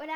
Hola!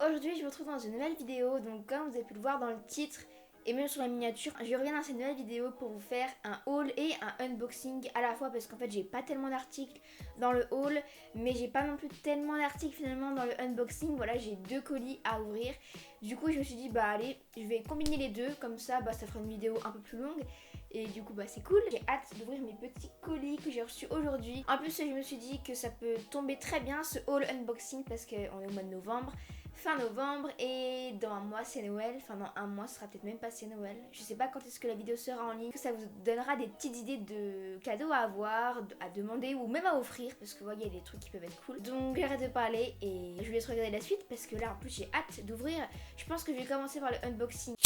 Aujourd'hui, je vous retrouve dans une nouvelle vidéo. Donc, comme vous avez pu le voir dans le titre et même sur la miniature, je reviens dans cette nouvelle vidéo pour vous faire un haul et un unboxing à la fois parce qu'en fait, j'ai pas tellement d'articles dans le haul, mais j'ai pas non plus tellement d'articles finalement dans le unboxing. Voilà, j'ai 2 colis à ouvrir. Du coup, je me suis dit, bah allez, je vais combiner les deux, comme ça, ça fera une vidéo un peu plus longue. Et du coup, c'est cool. J'ai hâte d'ouvrir mes petits colis que j'ai reçus aujourd'hui. En plus, je me suis dit que ça peut tomber très bien ce haul unboxing parce qu'on est au mois de novembre. Fin novembre et dans un mois c'est Noël, enfin dans un mois ce sera peut-être même passé Noël. Je sais pas quand est-ce que la vidéo sera en ligne, que ça vous donnera des petites idées de cadeaux à avoir, à demander ou même à offrir parce que vous voyez il y a des trucs qui peuvent être cool. Donc j'arrête de parler et je vous laisse regarder la suite parce que là en plus j'ai hâte d'ouvrir. Je pense que je vais commencer par le unboxing.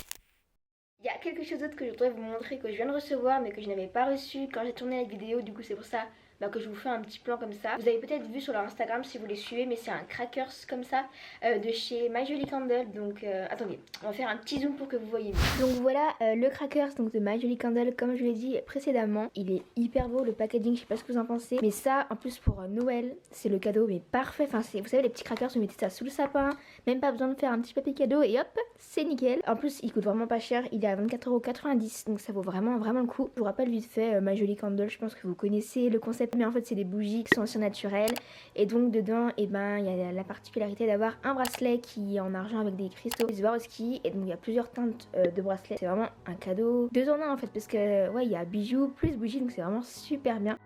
Il y a quelque chose d'autre que je voudrais vous montrer que je viens de recevoir mais que je n'avais pas reçu quand j'ai tourné la vidéo, du coup c'est pour ça que je vous fais un petit plan comme ça. Vous avez peut-être vu sur leur Instagram si vous les suivez, mais c'est un crackers comme ça de chez My Jolly Candle. Donc attendez, on va faire un petit zoom pour que vous voyez mieux. Donc voilà le crackers donc de My Jolly Candle, comme je l'ai dit précédemment. Il est hyper beau le packaging, je sais pas ce que vous en pensez. Mais ça en plus pour Noël, c'est le cadeau mais parfait. Enfin vous savez les petits crackers, vous mettez ça sous le sapin, même pas besoin de faire un petit papier cadeau et hop, c'est nickel. En plus il coûte vraiment pas cher, il est à 24,90 €, donc ça vaut vraiment le coup. Je vous rappelle vite fait My Jolly Candle, je pense que vous connaissez le concept, mais en fait c'est des bougies qui sont surnaturelles et donc dedans il y a la particularité d'avoir un bracelet qui est en argent avec des cristaux Swarovski, et donc il y a plusieurs teintes de bracelets. C'est vraiment un cadeau 2 en 1 en fait, parce que ouais, il y a bijoux plus bougies, donc c'est vraiment super bien.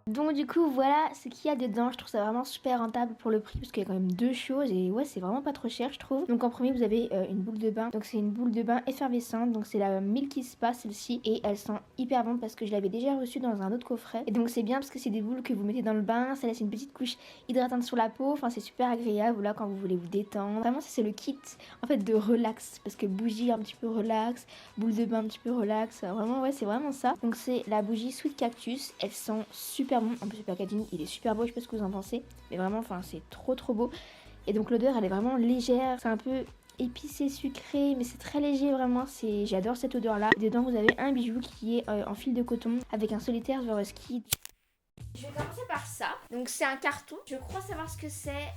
Donc du coup voilà ce qu'il y a dedans. Je trouve ça vraiment super rentable pour le prix parce qu'il y a quand même deux choses et ouais, c'est vraiment pas trop cher je trouve. Donc en premier vous avez une boule de bain. Donc c'est une boule de bain effervescente, donc c'est la Milky Spa celle-ci, et elle sent hyper bon parce que je l'avais déjà reçue dans un autre coffret. Et donc c'est bien parce que c'est des boules que vous mettez dans le bain, ça laisse une petite couche hydratante sur la peau. Enfin c'est super agréable là quand vous voulez vous détendre. Vraiment ça c'est le kit en fait de relax, parce que bougie un petit peu relax, boule de bain un petit peu relax. Vraiment ouais, c'est vraiment ça. Donc c'est la bougie Sweet Cactus, elle sent super bon. En plus le packaging il est super beau, je sais pas ce que vous en pensez, mais vraiment enfin c'est trop beau. Et donc l'odeur elle est vraiment légère, c'est un peu épicé sucré, mais c'est très léger vraiment, j'adore cette odeur là. Dedans vous avez un bijou qui est en fil de coton avec un solitaire Swarovski. Je vais commencer par ça. Donc c'est un carton, je crois savoir ce que c'est,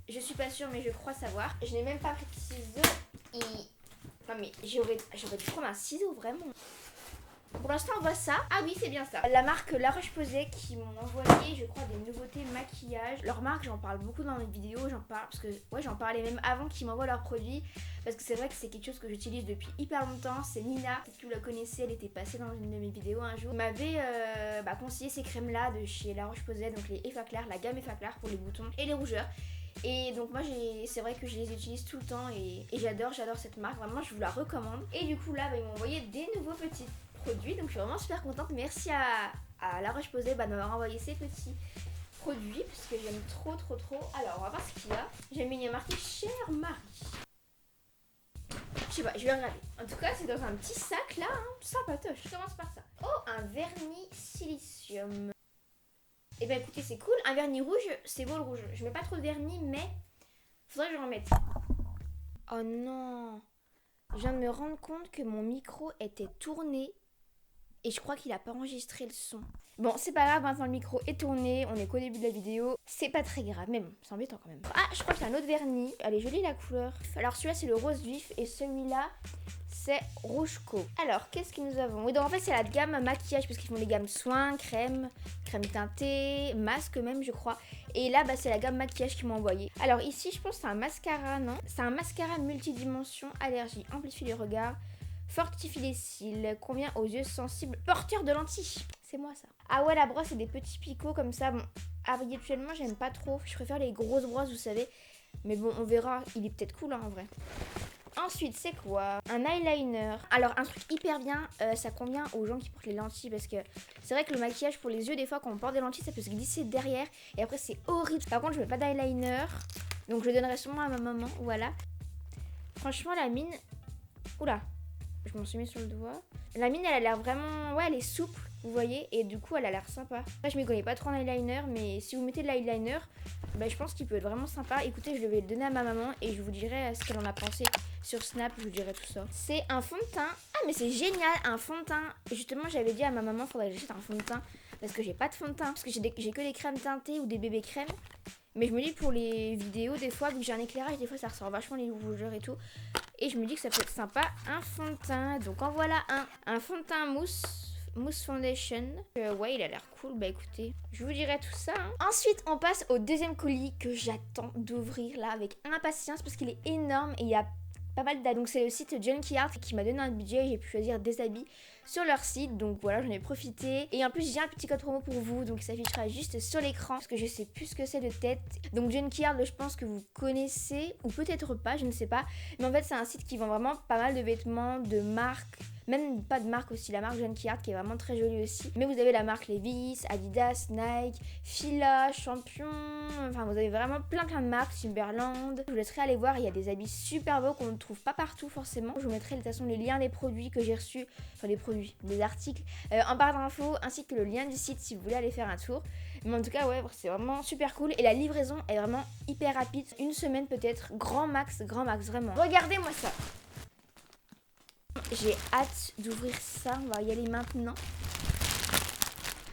je suis pas sûre mais je crois savoir. Je n'ai même pas pris de ciseaux et... Non mais j'aurais dû prendre un ciseau vraiment. Pour l'instant on voit ça. Ah oui, c'est bien ça. La marque La Roche-Posay qui m'ont envoyé, je crois, des nouveautés maquillage. Leur marque, j'en parle beaucoup dans mes vidéos, j'en parle parce que ouais, j'en parlais même avant qu'ils m'envoient leurs produits, parce que c'est vrai que c'est quelque chose que j'utilise depuis hyper longtemps. C'est Nina, peut-être que vous la connaissez, elle était passée dans une de mes vidéos un jour. Elle m'avait conseillé ces crèmes là de chez La Roche-Posay, donc les Effaclar Clair, la gamme Effaclar Clair pour les boutons et les rougeurs. Et donc moi c'est vrai que je les utilise tout le temps et j'adore cette marque, vraiment je vous la recommande. Et du coup là ils m'ont envoyé des nouveaux petits produits, donc je suis vraiment super contente. Merci à La Roche-Posay de m'avoir envoyé ces petits produits parce que j'aime trop. Alors on va voir ce qu'il y a. J'aime bien, il y a marqué Chère Marie. Je sais pas, je vais regarder. En tout cas c'est dans un petit sac là, sympatoche. Je commence par ça. Oh, un vernis silicium. Et bah écoutez, c'est cool. Un vernis rouge, c'est beau le rouge. Je mets pas trop de vernis, mais faudrait que je remette. Oh non, je viens de me rendre compte que mon micro était tourné et je crois qu'il a pas enregistré le son. Bon, c'est pas grave, maintenant le micro est tourné, on est qu'au début de la vidéo. C'est pas très grave, même, c'est embêtant quand même. Ah, je crois qu'il y a un autre vernis. Elle est jolie la couleur. Alors celui-là c'est le rose vif et celui-là c'est Rougeco. Alors, qu'est-ce que nous avons? Oui, donc en fait c'est la gamme maquillage parce qu'ils font des gammes soins, crème teintée, masque même je crois. Et là c'est la gamme maquillage qu'ils m'ont envoyé. Alors ici je pense que c'est un mascara, non? C'est un mascara multidimension, allergie, amplifie les regards, fortifie les cils, convient aux yeux sensibles, porteurs de lentilles. C'est moi ça. Ah ouais, la brosse c'est des petits picots comme ça. Bon, habituellement j'aime pas trop, je préfère les grosses brosses vous savez. Mais bon, on verra, il est peut-être cool en vrai. Ensuite, c'est quoi? Un eyeliner. Alors, un truc hyper bien, ça convient aux gens qui portent les lentilles parce que c'est vrai que le maquillage pour les yeux, des fois, quand on porte des lentilles, ça peut se glisser derrière et après, c'est horrible. Par contre, je mets pas d'eyeliner, donc je le donnerai sûrement à ma maman. Voilà. Franchement, la mine... Oula, je m'en suis mis sur le doigt. La mine, elle a l'air vraiment... Ouais, elle est souple, vous voyez, et du coup, elle a l'air sympa. Après, je m'y connais pas trop en eyeliner, mais si vous mettez de l'eyeliner, Bah, je pense qu'il peut être vraiment sympa. Écoutez, je vais le donner à ma maman et je vous dirai ce qu'elle en a pensé sur Snap. Je vous dirai tout ça. C'est un fond de teint. Ah, mais c'est génial, un fond de teint. Justement, j'avais dit à ma maman, faudrait que j'achète un fond de teint parce que j'ai pas de fond de teint. Parce que j'ai que des crèmes teintées ou des bébés crèmes. Mais je me dis pour les vidéos, des fois, vu que j'ai un éclairage, des fois ça ressort vachement les rougeurs et tout. Et je me dis que ça peut être sympa, un fond de teint. Donc en voilà un fond de teint Mousse Foundation. Ouais, il a l'air cool. Bah écoutez, je vous dirai tout ça. Ensuite, on passe au deuxième colis que j'attends d'ouvrir là avec impatience parce qu'il est énorme et il y a pas mal d'habits. Donc c'est le site Junkie Art qui m'a donné un budget et j'ai pu choisir des habits sur leur site. Donc voilà, j'en ai profité. Et en plus, j'ai un petit code promo pour vous. Donc il s'affichera juste sur l'écran parce que je sais plus ce que c'est de tête. Donc Junkie Art, je pense que vous connaissez ou peut-être pas, je ne sais pas. Mais en fait, c'est un site qui vend vraiment pas mal de vêtements, de marques. Même pas de marque aussi, la marque Junkie Art qui est vraiment très jolie aussi. Mais vous avez la marque Levi's, Adidas, Nike, Fila, Champion. Enfin, vous avez vraiment plein de marques, Timberland. Je vous laisserai aller voir, il y a des habits super beaux qu'on ne trouve pas partout forcément. Je vous mettrai de toute façon les liens des produits que j'ai reçus, enfin des articles en barre d'infos ainsi que le lien du site si vous voulez aller faire un tour. Mais en tout cas, ouais, c'est vraiment super cool et la livraison est vraiment hyper rapide. Une semaine peut-être, grand max, vraiment. Regardez-moi ça. J'ai hâte d'ouvrir ça, on va y aller maintenant.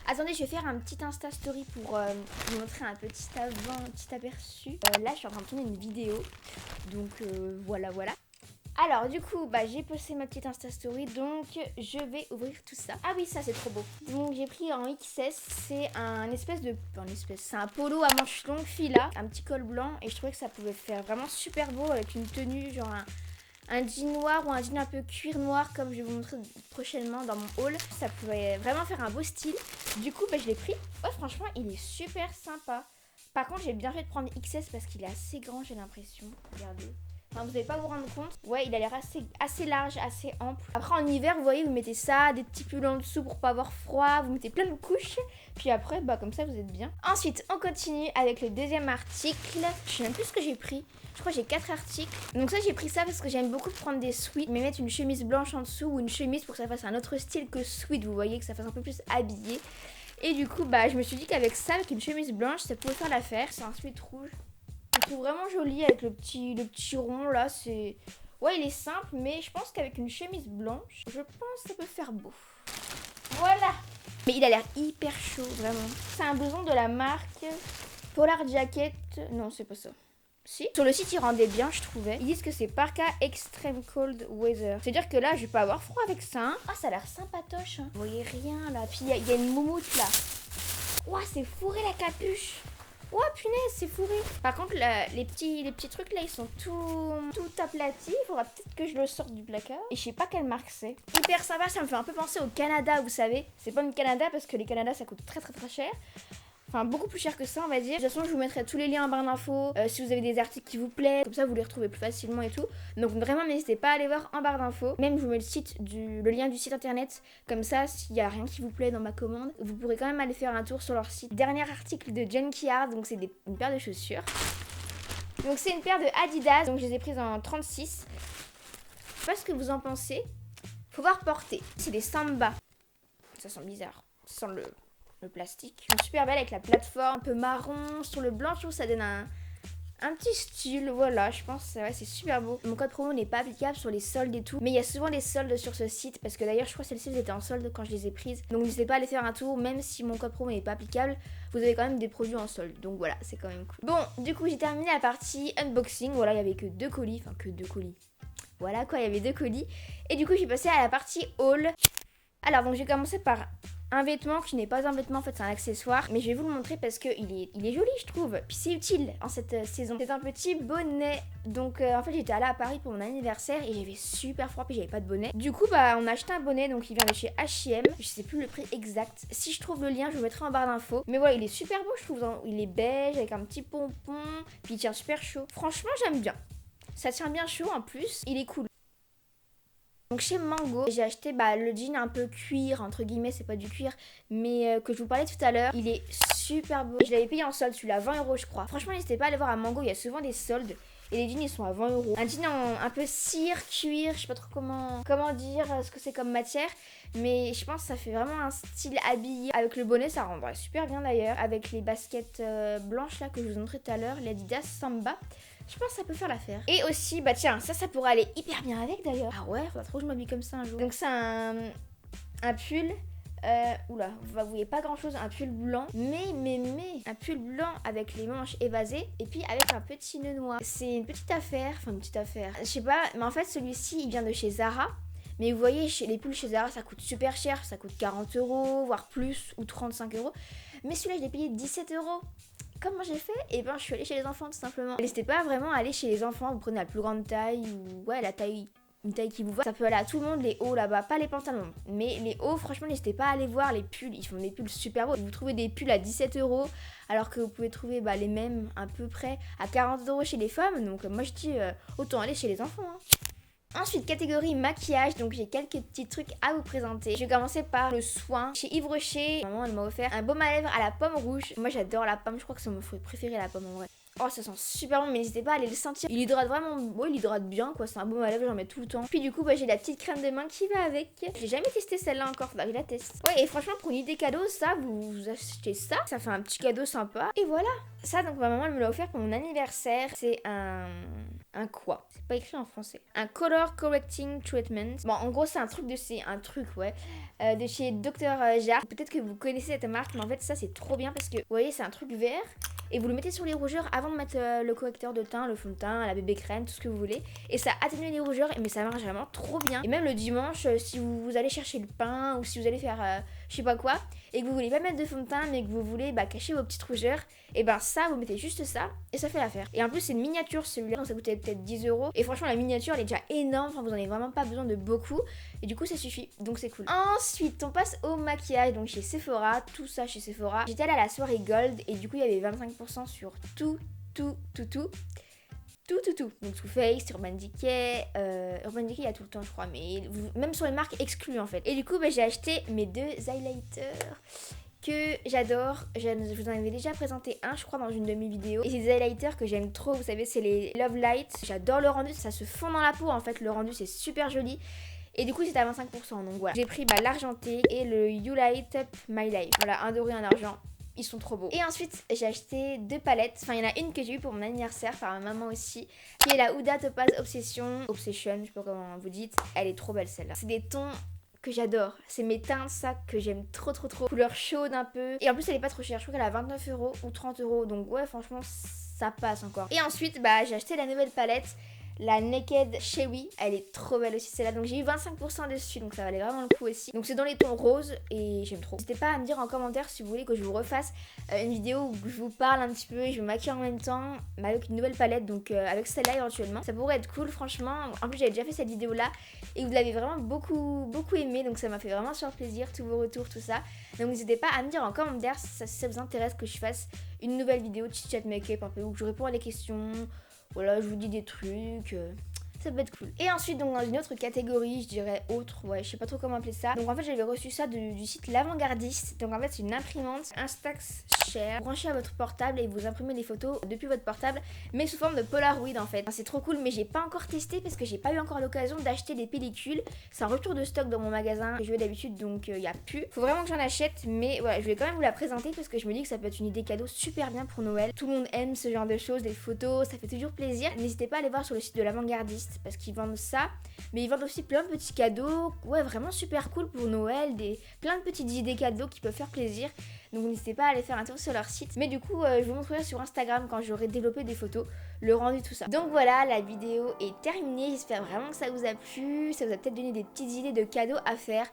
Attendez, je vais faire un petit Insta Story pour vous montrer un petit aperçu. Là, je suis en train de tourner une vidéo, donc voilà. Alors du coup, j'ai posté ma petite Insta Story, donc je vais ouvrir tout ça. Ah oui, ça c'est trop beau. Donc j'ai pris en XS, c'est c'est un polo à manches longues Fila, un petit col blanc et je trouvais que ça pouvait faire vraiment super beau avec une tenue genre un jean noir ou un jean un peu cuir noir comme je vais vous montrer prochainement dans mon haul. Ça pouvait vraiment faire un beau style. Du coup, je l'ai pris. Ouais, franchement, il est super sympa. Par contre, j'ai bien fait de prendre XS parce qu'il est assez grand, j'ai l'impression. Regardez. Enfin, vous n'allez pas vous rendre compte. Ouais, il a l'air assez large, assez ample. Après, en hiver, vous voyez, vous mettez ça, des petits pulls en dessous pour pas avoir froid. Vous mettez plein de couches. Puis après, comme ça, vous êtes bien. Ensuite, on continue avec le deuxième article. Je sais même plus ce que j'ai pris. Je crois que j'ai 4 articles. Donc ça, j'ai pris ça parce que j'aime beaucoup prendre des sweats. Mais mettre une chemise blanche en dessous ou une chemise pour que ça fasse un autre style que sweat. Vous voyez, que ça fasse un peu plus habillé. Et du coup, je me suis dit qu'avec ça, avec une chemise blanche, ça pouvait faire l'affaire. C'est un sweat rouge. Je trouve vraiment joli avec le petit rond là, c'est... Ouais, il est simple, mais je pense qu'avec une chemise blanche, je pense que ça peut faire beau. Voilà. Mais il a l'air hyper chaud, vraiment. C'est un blouson de la marque Polar Jacket. Non, c'est pas ça. Si. Sur le site, ils rendaient bien, je trouvais. Ils disent que c'est Parka Extreme Cold Weather. C'est-à-dire que là, je vais pas avoir froid avec ça. Hein. Ah, ça a l'air sympatoche. Hein. Vous voyez rien là. Puis il y a une moumoute là. Ouah, c'est fourré la capuche. Oh punaise, c'est fourré. Par contre, les petits trucs là, ils sont tout aplatis. Il faudra peut-être que je le sorte du placard. Et je sais pas quelle marque c'est. Hyper sympa, ça me fait un peu penser au Canada, vous savez. C'est pas une Canada parce que les Canada, ça coûte très cher. Enfin, beaucoup plus cher que ça, on va dire. De toute façon, je vous mettrai tous les liens en barre d'infos. Si vous avez des articles qui vous plaisent, comme ça, vous les retrouvez plus facilement et tout. Donc, vraiment, n'hésitez pas à aller voir en barre d'infos. Même, je vous mets le lien du site internet. Comme ça, s'il y a rien qui vous plaît dans ma commande, vous pourrez quand même aller faire un tour sur leur site. Dernier article de Junkie Art, donc c'est une paire de chaussures. Donc, c'est une paire de Adidas. Donc, je les ai prises en 36. Je sais pas ce que vous en pensez. Faut voir porter. C'est des Samba. Ça sent bizarre. Ça sent le plastique. Super belle avec la plateforme un peu marron sur le blanc. Je trouve que ça donne un petit style. Voilà, je pense c'est super beau. Mon code promo n'est pas applicable sur les soldes et tout, mais il y a souvent des soldes sur ce site parce que d'ailleurs je crois que celles-ci étaient en solde quand je les ai prises. Donc n'hésitez pas à aller faire un tour, même si mon code promo n'est pas applicable, vous avez quand même des produits en solde. Donc voilà, c'est quand même cool. Bon, du coup j'ai terminé la partie unboxing. Voilà, il y avait que 2 colis, enfin que 2 colis. Voilà quoi, il y avait 2 colis. Et du coup j'ai passé à la partie haul. Alors donc j'ai commencé par un vêtement qui n'est pas un vêtement, en fait c'est un accessoire. Mais je vais vous le montrer parce qu'il est joli je trouve. Puis c'est utile en cette saison. C'est un petit bonnet. Donc en fait j'étais allée à Paris pour mon anniversaire et j'avais super froid puis j'avais pas de bonnet. Du coup on a acheté un bonnet, donc il vient de chez H&M. Je sais plus le prix exact. Si je trouve le lien je vous mettrai en barre d'infos. Mais voilà, il est super beau je trouve. Il est beige avec un petit pompon. Puis il tient super chaud. Franchement j'aime bien. Ça tient bien chaud en plus. Il est cool. Donc chez Mango, j'ai acheté le jean un peu cuir, entre guillemets, c'est pas du cuir, mais que je vous parlais tout à l'heure. Il est super beau. Je l'avais payé en solde, celui-là, 20 € je crois. Franchement, n'hésitez pas à aller voir à Mango, il y a souvent des soldes. et les jeans ils sont à 20 €. Un jean un peu cire, cuir, je sais pas trop comment dire ce que c'est comme matière, mais je pense que ça fait vraiment un style habillé. Avec le bonnet ça rendrait super bien d'ailleurs, avec les baskets blanches là que je vous montrais tout à l'heure, l'Adidas Samba. Je pense que ça peut faire l'affaire. Et aussi, bah tiens, ça pourrait aller hyper bien avec d'ailleurs. Ah ouais, faudra trop que je m'habille comme ça un jour. Donc c'est un pull. Oula, vous voyez pas grand chose, un pull blanc, mais un pull blanc avec les manches évasées et puis avec un petit nœud noir. C'est une petite affaire, je sais pas, mais en fait celui-ci il vient de chez Zara. Mais vous voyez, les pulls chez Zara ça coûte super cher, ça coûte 40 €, voire plus, ou 35 €. Mais celui-là je l'ai payé 17 €. Comment j'ai fait? Et ben je suis allée chez les enfants tout simplement. N'hésitez pas vraiment à aller chez les enfants, vous prenez la plus grande taille ou ouais la taille. Une taille qui vous va, ça peut aller à tout le monde, les hauts là-bas, pas les pantalons, mais les hauts, franchement, n'hésitez pas à aller voir les pulls, ils font des pulls super beaux. Vous trouvez des pulls à 17 €, alors que vous pouvez trouver les mêmes à peu près à 40 € chez les femmes, donc moi je dis autant aller chez les enfants. Ensuite, catégorie maquillage, donc j'ai quelques petits trucs à vous présenter. Je vais commencer par le soin. Chez Yves Rocher, maman elle m'a offert un baume à lèvres à la pomme rouge. Moi j'adore la pomme, je crois que c'est mon fruit préféré la pomme en vrai. Oh ça sent super bon, mais n'hésitez pas à aller le sentir. Il hydrate vraiment, ouais il hydrate bien quoi, c'est un baume à lèvres, j'en mets tout le temps. Puis du coup j'ai la petite crème de main qui va avec. J'ai jamais testé celle-là encore, faudra que je la teste. Ouais et franchement pour une idée cadeau, ça vous achetez ça fait un petit cadeau sympa. Et voilà. Ça donc ma maman elle me l'a offert pour mon anniversaire. C'est un quoi? C'est pas écrit en français. Un color correcting treatment. Bon en gros c'est un truc de chez Dr Jart. Peut-être que vous connaissez cette marque, mais en fait ça c'est trop bien parce que vous voyez c'est un truc vert. Et vous le mettez sur les rougeurs avant de mettre le correcteur de teint, le fond de teint, la bébé crème, tout ce que vous voulez. Et ça atténue les rougeurs, mais ça marche vraiment trop bien. Et même le dimanche, si vous allez chercher le pain ou si vous allez faire je sais pas quoi, et que vous voulez pas mettre de fond de teint, mais que vous voulez cacher vos petites rougeurs, et ben ça, vous mettez juste ça, et ça fait l'affaire. Et en plus, c'est une miniature celui-là, donc ça coûtait peut-être 10 €. Et franchement, la miniature, elle est déjà énorme, enfin, vous en avez vraiment pas besoin de beaucoup. Et du coup, ça suffit, donc c'est cool. Ensuite, on passe au maquillage, donc chez Sephora, tout ça chez Sephora. J'étais allée à la soirée Gold, et du coup, il y avait 25% sur tout. Donc Too Faced, Urban Decay, il y a tout le temps je crois, mais même sur les marques exclues en fait. Et du coup j'ai acheté mes 2 highlighters que j'adore. Je vous en avais déjà présenté un je crois dans une de mes vidéos. Et c'est des highlighters que j'aime trop, vous savez c'est les Love Light. J'adore le rendu, ça se fond dans la peau en fait, le rendu c'est super joli. Et du coup c'était à 25%, donc voilà. J'ai pris l'argenté et le You Light Up My Life. Voilà, un doré, un argent. Ils sont trop beaux. Et ensuite, j'ai acheté 2 palettes. Enfin, il y en a une que j'ai eue pour mon anniversaire par ma maman aussi. Qui est la Huda Topaz Obsession, je sais pas comment vous dites. Elle est trop belle celle-là. C'est des tons que j'adore. C'est mes teintes, ça, que j'aime trop. Couleur chaude un peu. Et en plus, elle est pas trop chère. Je crois qu'elle a 29 € ou 30 €. Donc ouais, franchement, ça passe encore. Et ensuite, j'ai acheté la nouvelle palette. La Naked Cherry, elle est trop belle aussi celle-là, donc j'ai eu 25% dessus, donc ça valait vraiment le coup aussi. Donc c'est dans les tons roses et j'aime trop. N'hésitez pas à me dire en commentaire si vous voulez que je vous refasse une vidéo où je vous parle un petit peu et je me maquille en même temps, mais avec une nouvelle palette, donc avec celle-là éventuellement. Ça pourrait être cool franchement, en plus j'avais déjà fait cette vidéo là et vous l'avez vraiment beaucoup aimé, donc ça m'a fait vraiment super plaisir, tous vos retours, tout ça. Donc n'hésitez pas à me dire en commentaire si ça vous intéresse que je fasse une nouvelle vidéo de chit-chat make-up un peu, où je réponds à des questions. Voilà, je vous dis des trucs, ça peut être cool. Et ensuite, donc dans une autre catégorie, je dirais autre, ouais, je sais pas trop comment appeler ça. Donc en fait, j'avais reçu ça du site L'Avant-Gardiste. Donc en fait, c'est une imprimante Instax Share. Vous branchez à votre portable et vous imprimez les photos depuis votre portable, mais sous forme de Polaroid en fait. Enfin, c'est trop cool, mais j'ai pas encore testé parce que j'ai pas eu encore l'occasion d'acheter des pellicules. C'est un retour de stock dans mon magasin que je vais d'habitude, donc il y a plus. Faut vraiment que j'en achète, mais voilà, je vais quand même vous la présenter parce que je me dis que ça peut être une idée cadeau super bien pour Noël. Tout le monde aime ce genre de choses, des photos, ça fait toujours plaisir. N'hésitez pas à aller voir sur le site de L'Avant-Gardiste parce qu'ils vendent ça, mais ils vendent aussi plein de petits cadeaux, ouais, vraiment super cool pour Noël, plein de petites idées cadeaux qui peuvent faire plaisir. Donc n'hésitez pas à aller faire un tour sur leur site. Mais du coup, je vous montrerai sur Instagram quand j'aurai développé des photos, le rendu, tout ça. Donc voilà, la vidéo est terminée. J'espère vraiment que ça vous a plu. Ça vous a peut-être donné des petites idées de cadeaux à faire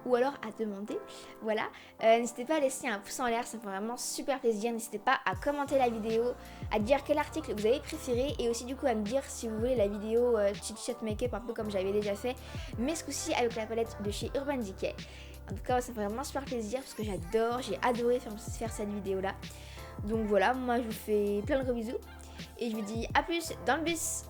ou alors à demander. Voilà. N'hésitez pas à laisser un pouce en l'air, ça me fait vraiment super plaisir. N'hésitez pas à commenter la vidéo, à dire quel article vous avez préféré et aussi du coup à me dire si vous voulez la vidéo chit chat make-up un peu comme j'avais déjà fait, mais ce coup-ci avec la palette de chez Urban Decay. En tout cas, ça fait vraiment super plaisir parce que j'ai adoré faire cette vidéo là. Donc voilà, moi je vous fais plein de gros bisous et je vous dis à plus dans le bus.